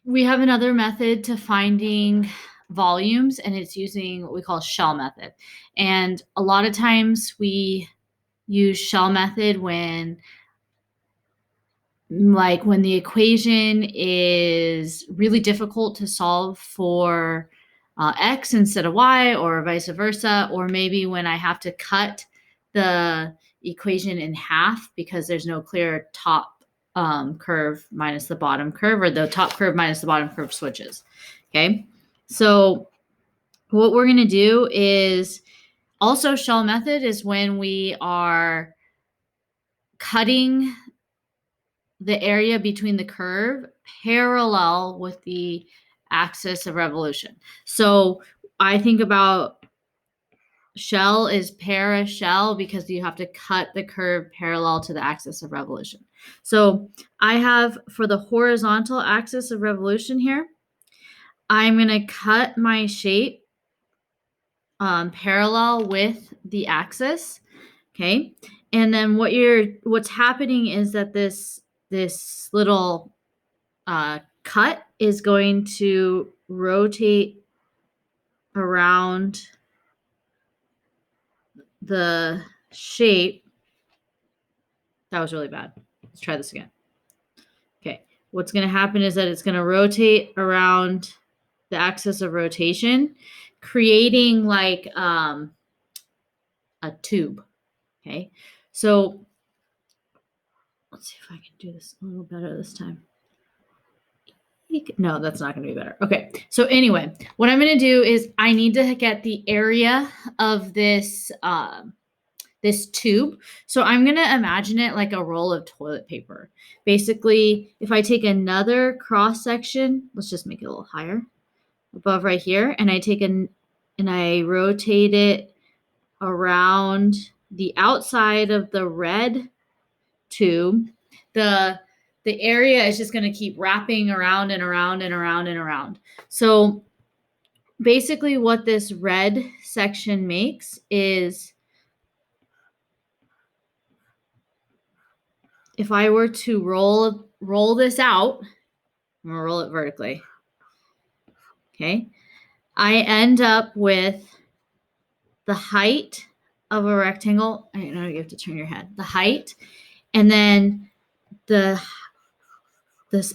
we have another method to finding volumes, and it's using what we call shell method. And a lot of times we use shell method when the equation is really difficult to solve for x instead of y, or vice versa, or maybe when I have to cut the equation in half because there's no clear top curve minus the bottom curve, or the top curve minus the bottom curve switches. Okay, so what we're going to do is also shell method is when we are cutting the area between the curve parallel with the axis of revolution. So I think about shell is para-shell because you have to cut the curve parallel to the axis of revolution. So I have, for the horizontal axis of revolution here, I'm going to cut my shape parallel with the axis. Okay. And then what's happening is that this little cut is going to rotate around the shape. That was really bad. Let's try this again. Okay. What's going to happen is that it's going to rotate around the axis of rotation, creating like a tube. Okay. So let's see if I can do this a little better this time. No, that's not going to be better. Okay. So anyway, what I'm going to do is I need to get the area of this this tube. So I'm going to imagine it like a roll of toilet paper. Basically, if I take another cross section, let's just make it a little higher above right here, and I rotate it around the outside of the red tube, the area is just going to keep wrapping around and around and around and around. So basically what this red section makes is, if I were to roll this out, I'm going to roll it vertically. Okay. I end up with the height of a rectangle. I know you have to turn your head. The height, and then this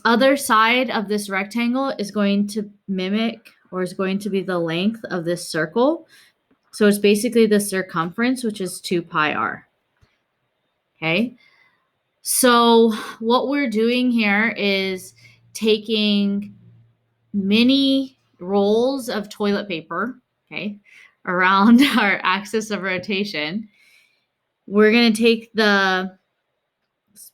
other side of this rectangle is going to mimic, or is going to be the length of this circle. So it's basically the circumference, which is 2 pi r. Okay. So what we're doing here is taking mini rolls of toilet paper, okay, around our axis of rotation. We're going to take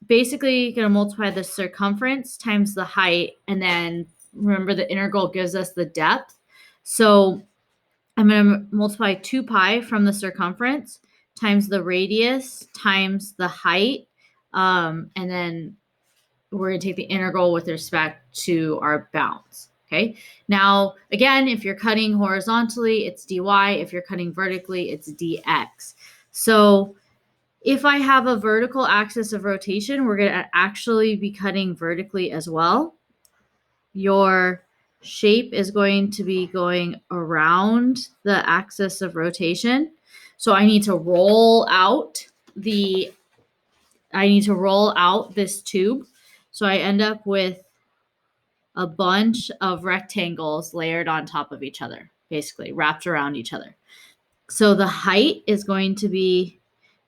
basically going to multiply the circumference times the height, and then remember the integral gives us the depth. So I'm going to multiply 2 pi from the circumference times the radius times the height, and then we're going to take the integral with respect to our bounds. Okay. Now, again, if you're cutting horizontally, it's dy. If you're cutting vertically, it's dx. So if I have a vertical axis of rotation, we're going to actually be cutting vertically as well. Your shape is going to be going around the axis of rotation. So I need to roll out this tube. So I end up with a bunch of rectangles layered on top of each other, basically wrapped around each other. So the height is going to be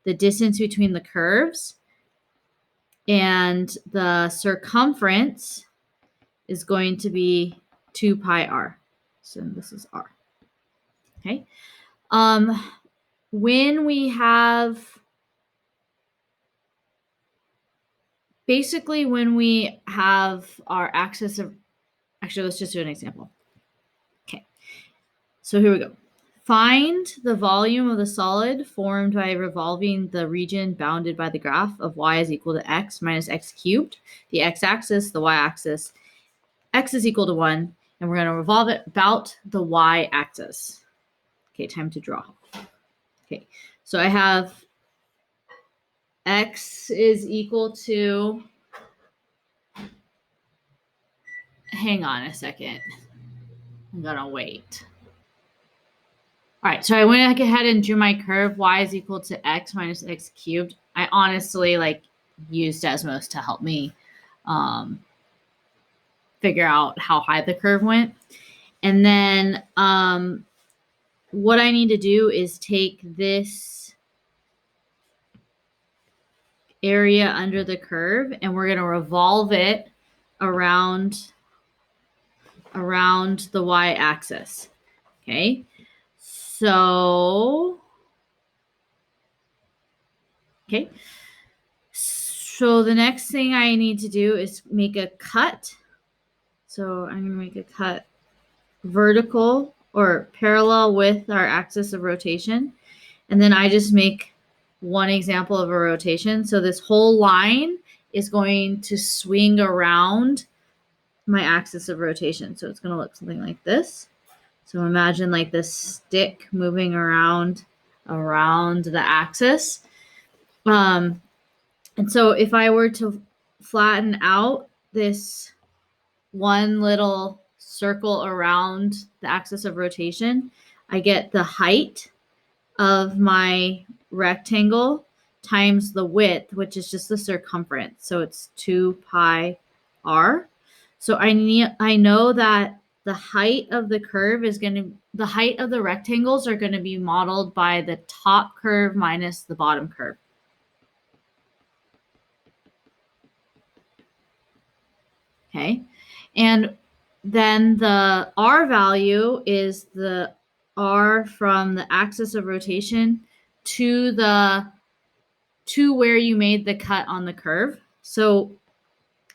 the distance between the curves, and the circumference is going to be 2 pi r. So this is r. Okay. When we have, basically when we have our axis of, actually, let's just do an example. Okay. So here we go. Find the volume of the solid formed by revolving the region bounded by the graph of y is equal to x minus x cubed, the x-axis, the y-axis, x is equal to 1, and we're going to revolve it about the y-axis. Okay, time to draw. Okay, so I have x is equal to hang on a second. I'm gonna wait. All right, so I went ahead and drew my curve. Y is equal to x minus x cubed. I honestly used Desmos to help me figure out how high the curve went. And then what I need to do is take this area under the curve and we're going to revolve it around the y-axis. Okay, so the next thing I need to do is make a cut. So I'm going to make a cut vertical or parallel with our axis of rotation. And then I just make one example of a rotation. So this whole line is going to swing around my axis of rotation. So it's going to look something like this. So imagine like this stick moving around the axis. And so if I were to flatten out this one little circle around the axis of rotation, I get the height of my rectangle times the width, which is just the circumference. So it's 2 pi r. So I know that the height of the curve is the height of the rectangles are going to be modeled by the top curve minus the bottom curve. Okay. And then the r value is the r from the axis of rotation to where you made the cut on the curve. So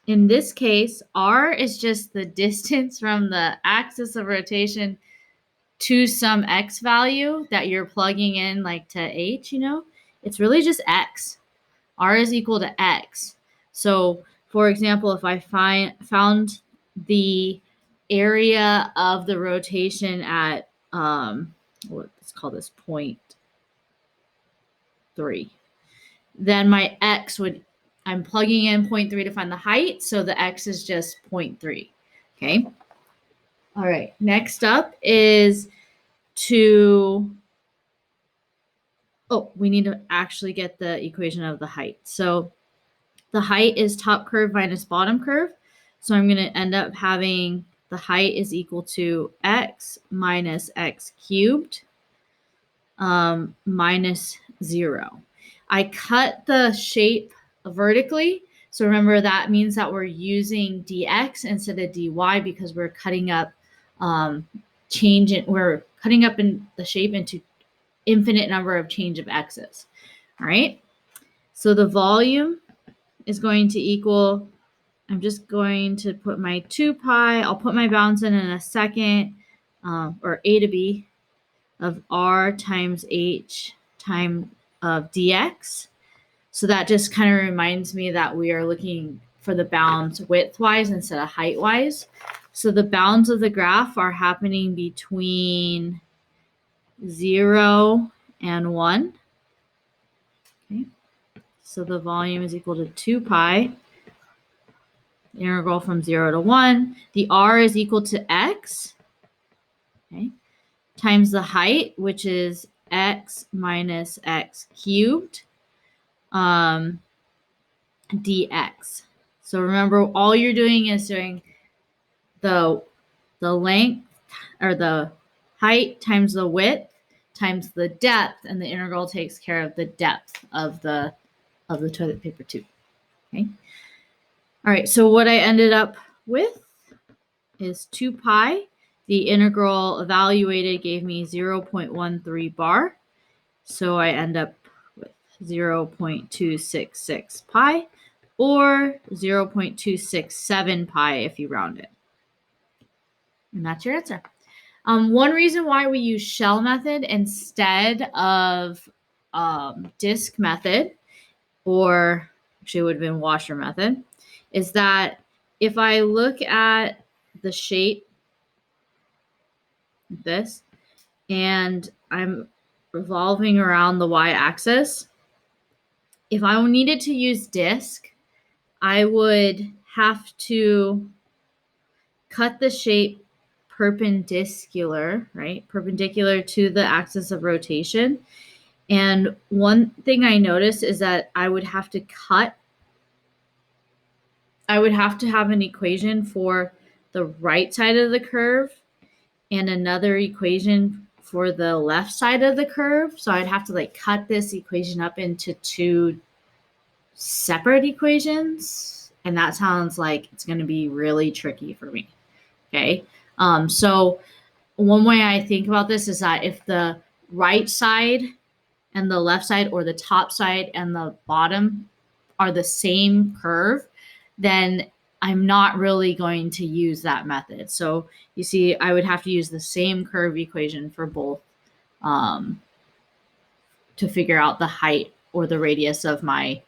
in this case, r is just the distance from the axis of rotation to some x value that you're plugging in like to h, it's really just x. R is equal to x. So for example, if I found the area of the rotation at let's call this 0.3, then my x I'm plugging in 0.3 to find the height, so the x is just 0.3. Okay. All right. Next up is we need to actually get the equation of the height. So the height is top curve minus bottom curve. So I'm going to end up having the height is equal to x minus x cubed minus 0. I cut the shape vertically. So remember that means that we're using dx instead of dy because we're cutting up we're cutting up in the shape into infinite number of change of x's. All right. So the volume is going to equal, I'm just going to put my 2 pi, I'll put my bounds in a second, or a to b of r times h times of dx. So that just kind of reminds me that we are looking for the bounds width-wise instead of height-wise. So the bounds of the graph are happening between 0 and 1. Okay. So the volume is equal to 2 pi, integral from 0 to 1. The r is equal to x, okay, times the height, which is x minus x cubed, dx. So remember, all you're doing is doing the length or the height times the width times the depth, and the integral takes care of the depth of the toilet paper tube. Okay. All right. So what I ended up with is 2 pi. The integral evaluated gave me 0.13 bar. So I end up with 0.266 pi, or 0.267 pi if you round it. And that's your answer. One reason why we use shell method instead of disk method, or actually it would have been washer method, is that if I look at the shape like this and I'm revolving around the y-axis, if I needed to use disk, I would have to cut the shape perpendicular, right? Perpendicular to the axis of rotation. And one thing I noticed is that I would have to have an equation for the right side of the curve and another equation for the left side of the curve. So I'd have to like cut this equation up into two separate equations. And that sounds like it's going to be really tricky for me. Okay. So one way I think about this is that if the right side and the left side, or the top side and the bottom, are the same curve, then I'm not really going to use that method. So you see, I would have to use the same curve equation for both to figure out the height or the radius of my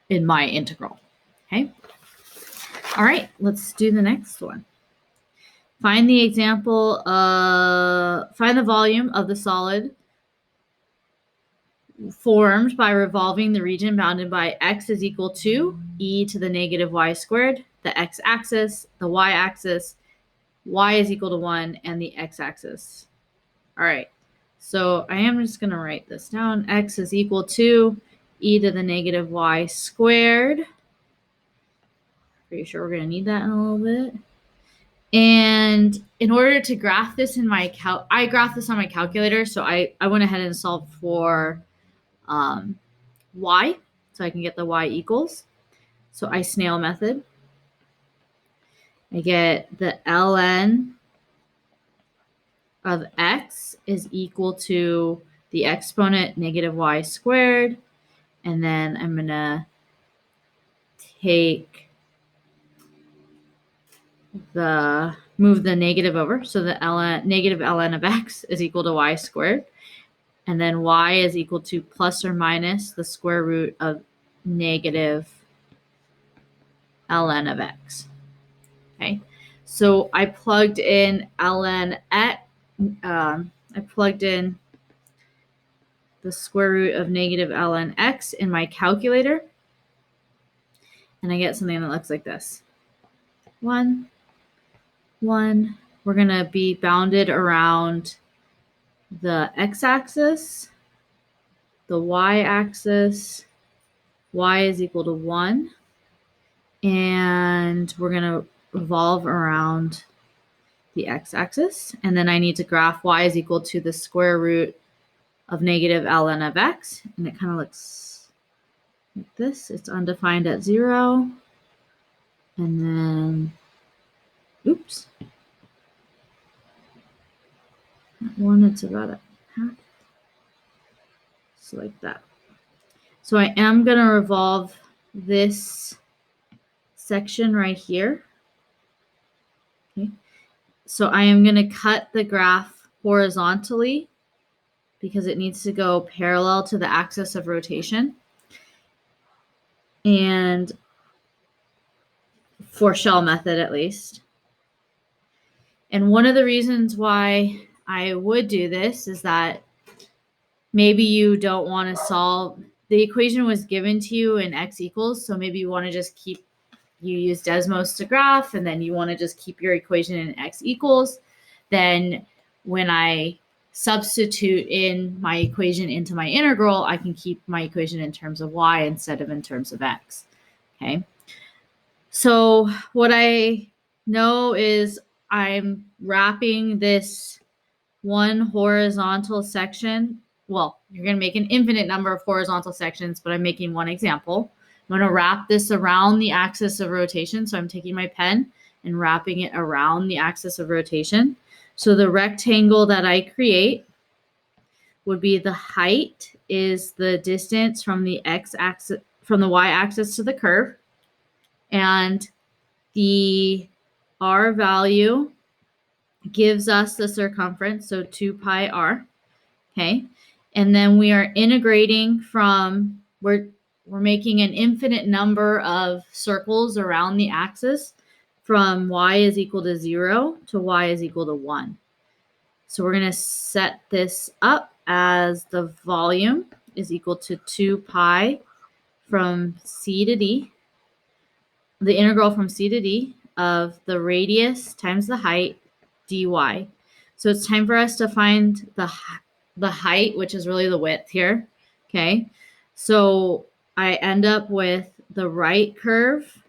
integral. Okay. All right, let's do the next one. Find the example, find the volume of the solid formed by revolving the region bounded by x is equal to e to the negative y squared, the x-axis, the y-axis, y is equal to 1, and the x-axis. All right, so I am just going to write this down. X is equal to e to the negative y squared. Pretty sure we're going to need that in a little bit. And in order to graph this in my I graphed this on my calculator, so I went ahead and solved for y, so I can get the y equals. So I snail method. I get the ln of x is equal to the exponent negative y squared, and then I'm going to move the negative over, so the negative ln of x is equal to y squared. And then y is equal to plus or minus the square root of negative ln of x. Okay, so I plugged in ln x. I plugged in the square root of negative ln x in my calculator, and I get something that looks like this. 1, 1. We're going to be bounded around the x-axis, the y-axis, y is equal to 1, and we're going to revolve around the x-axis, and then I need to graph y is equal to the square root of negative ln of x, and it kind of looks like this. It's undefined at 0, and then, oops, that one, it's about a half, so like that. So I am going to revolve this section right here. Okay. So I am going to cut the graph horizontally because it needs to go parallel to the axis of rotation. And for shell method, at least. And one of the reasons why I would do this is that maybe you don't want to solve, the equation was given to you in x equals, so maybe you want to just you use Desmos to graph, and then you want to just keep your equation in x equals. Then when I substitute in my equation into my integral, I can keep my equation in terms of y instead of in terms of x. Okay. So what I know is I'm wrapping this one horizontal section. Well, you're going to make an infinite number of horizontal sections, but I'm making one example. I'm going to wrap this around the axis of rotation. So I'm taking my pen and wrapping it around the axis of rotation. So the rectangle that I create would be the height is the distance from the x-axis, from the y-axis to the curve. And the r value gives us the circumference, so 2 pi r. Okay, and then we are integrating from, we're making an infinite number of circles around the axis from y is equal to 0 to y is equal to 1. So we're going to set this up as the volume is equal to 2 pi from c to d, the integral from c to d of the radius times the height dy. So it's time for us to find the height, which is really the width here. Okay. So I end up with the right curve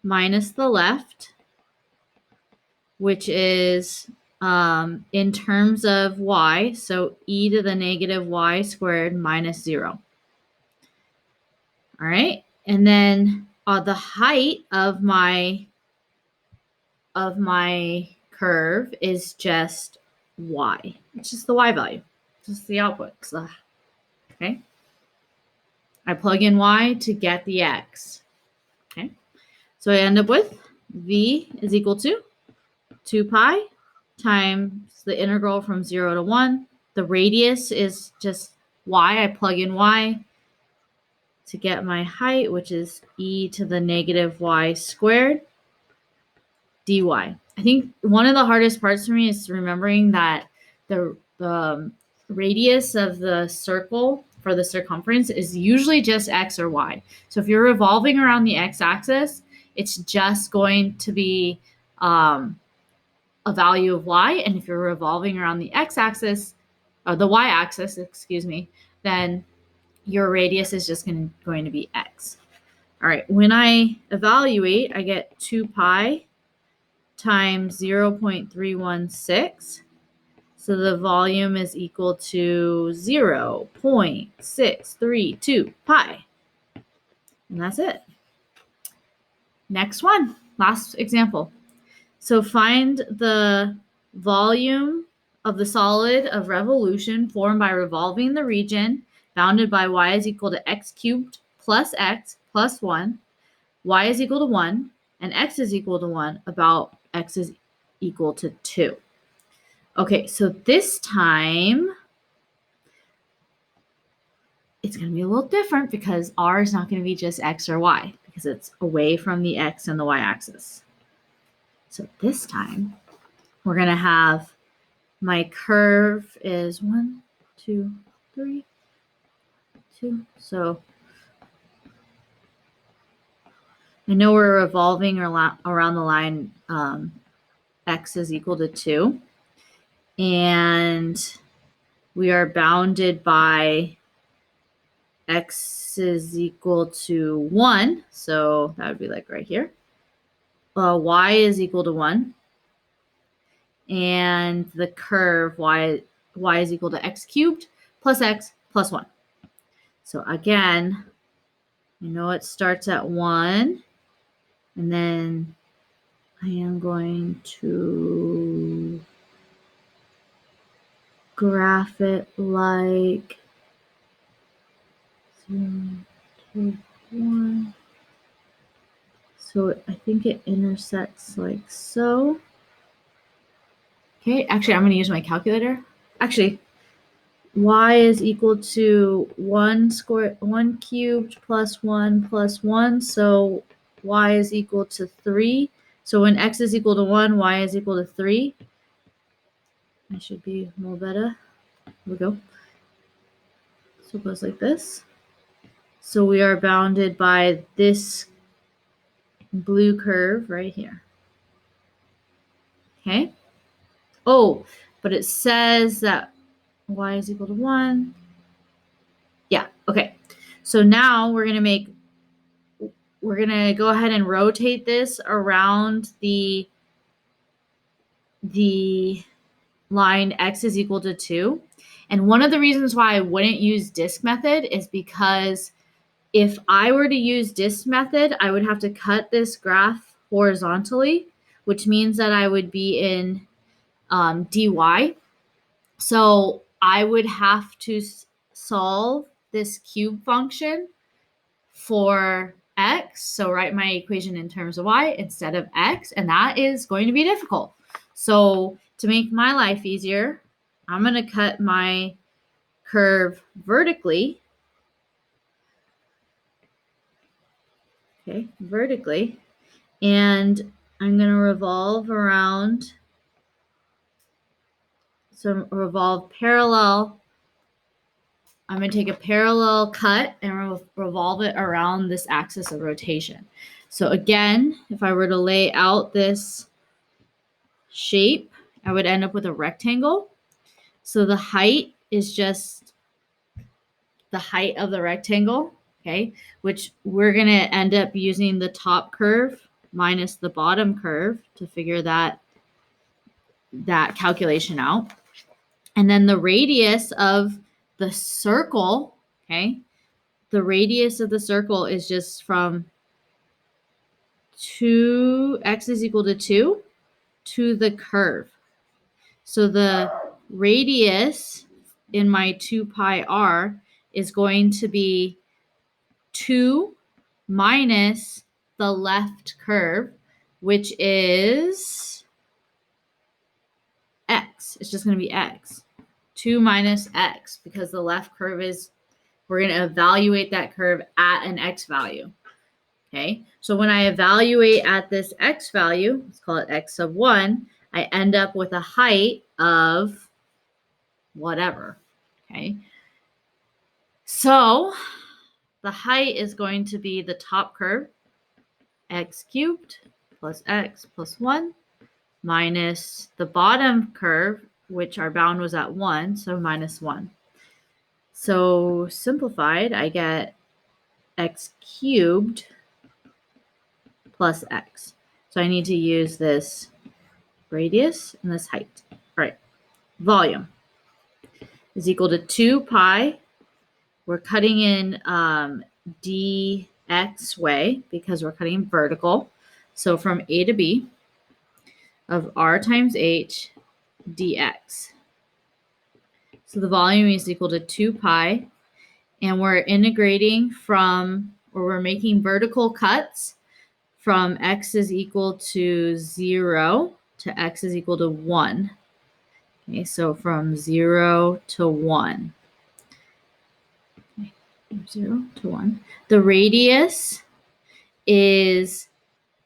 minus the left, which is in terms of y, so e to the negative y squared minus 0. All right. And then the height of my curve is just y. It's just the y value, just the output. Okay. I plug in y to get the x. Okay. So I end up with v is equal to 2 pi times the integral from 0 to 1. The radius is just y. I plug in y to get my height, which is e to the negative y squared dy. I think one of the hardest parts for me is remembering that the radius of the circle for the circumference is usually just x or y. So if you're revolving around the x-axis, it's just going to be a value of y. And if you're revolving around the x-axis, or the y-axis, excuse me, then your radius is just going to be x. All right, when I evaluate, I get 2 pi times 0.316. So the volume is equal to 0.632 pi. And that's it. Next one, last example. So find the volume of the solid of revolution formed by revolving the region bounded by y is equal to x cubed plus x plus 1, y is equal to 1, and x is equal to 1 about x is equal to 2. Okay, so this time it's going to be a little different because r is not going to be just x or y because it's away from the x and the y-axis. So this time we're going to have my curve is 1, 2, 3, 2. So I know we're revolving around the line x is equal to 2. And we are bounded by x is equal to 1. So that would be like right here. Y is equal to 1. And the curve y is equal to x cubed plus x plus 1. So again, I know it starts at 1. And then I am going to graph it like 0, 2, 1. So I think it intersects like so. Okay, actually, I'm going to use my calculator. Actually, y is equal to 1 cubed plus 1 plus 1. So y is equal to 3. So when x is equal to 1, y is equal to 3. I should be more better. Here we go. So it goes like this. So we are bounded by this blue curve right here. Okay. Oh, but it says that y is equal to 1. Yeah, okay. So now we're going to go ahead and rotate this around the line x is equal to 2. And one of the reasons why I wouldn't use disk method is because if I were to use disk method, I would have to cut this graph horizontally, which means that I would be in dy. So I would have to solve this cube function for x. So write my equation in terms of y instead of x, and that is going to be difficult. So to make my life easier, I'm going to cut my curve vertically. Okay, vertically. And I'm going to revolve around. So revolve parallel. I'm going to take a parallel cut and revolve it around this axis of rotation. So again, if I were to lay out this shape, I would end up with a rectangle. So the height is just the height of the rectangle, okay, which we're going to end up using the top curve minus the bottom curve to figure that calculation out. And then the radius of the circle, okay, the radius of the circle is just from 2x is equal to 2 to the curve. So the radius in my 2 pi r is going to be 2 minus the left curve, which is x. It's just going to be x. 2 minus x, because the left curve is, we're going to evaluate that curve at an x value. Okay, so when I evaluate at this x value, let's call it x sub 1, I end up with a height of whatever. Okay, so the height is going to be the top curve, x cubed plus x plus 1, minus the bottom curve, which our bound was at 1, so minus 1. So simplified, I get x cubed plus x. So I need to use this radius and this height. All right, volume is equal to 2 pi. We're cutting in dx way because we're cutting vertical. So from A to B of r times h dx. So the volume is equal to 2 pi. And we're integrating from, or we're making vertical cuts from x is equal to 0 to x is equal to 1. Okay, so from 0 to 1. Okay, 0 to 1. The radius is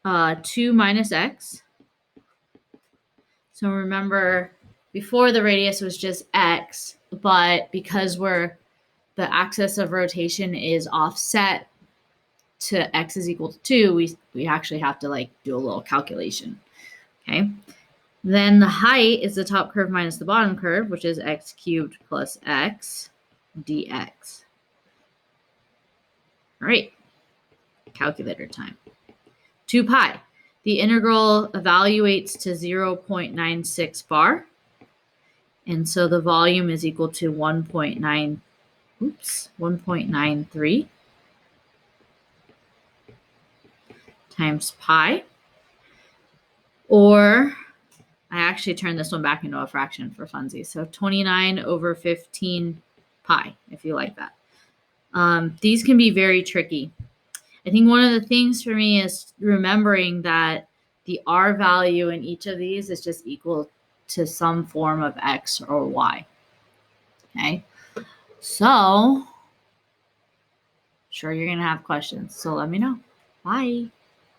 2 minus x. So remember, before the radius was just x, but because the axis of rotation is offset to x is equal to 2, we actually have to like do a little calculation. Okay. Then the height is the top curve minus the bottom curve, which is x cubed plus x dx. All right. Calculator time. 2 pi. The integral evaluates to 0.96 bar. And so the volume is equal to 1.93 times pi. Or I actually turned this one back into a fraction for funsies. So 29 over 15 pi, if you like that. These can be very tricky. I think one of the things for me is remembering that the r value in each of these is just equal to some form of x or y. Okay, so sure you're going to have questions. So let me know. Bye.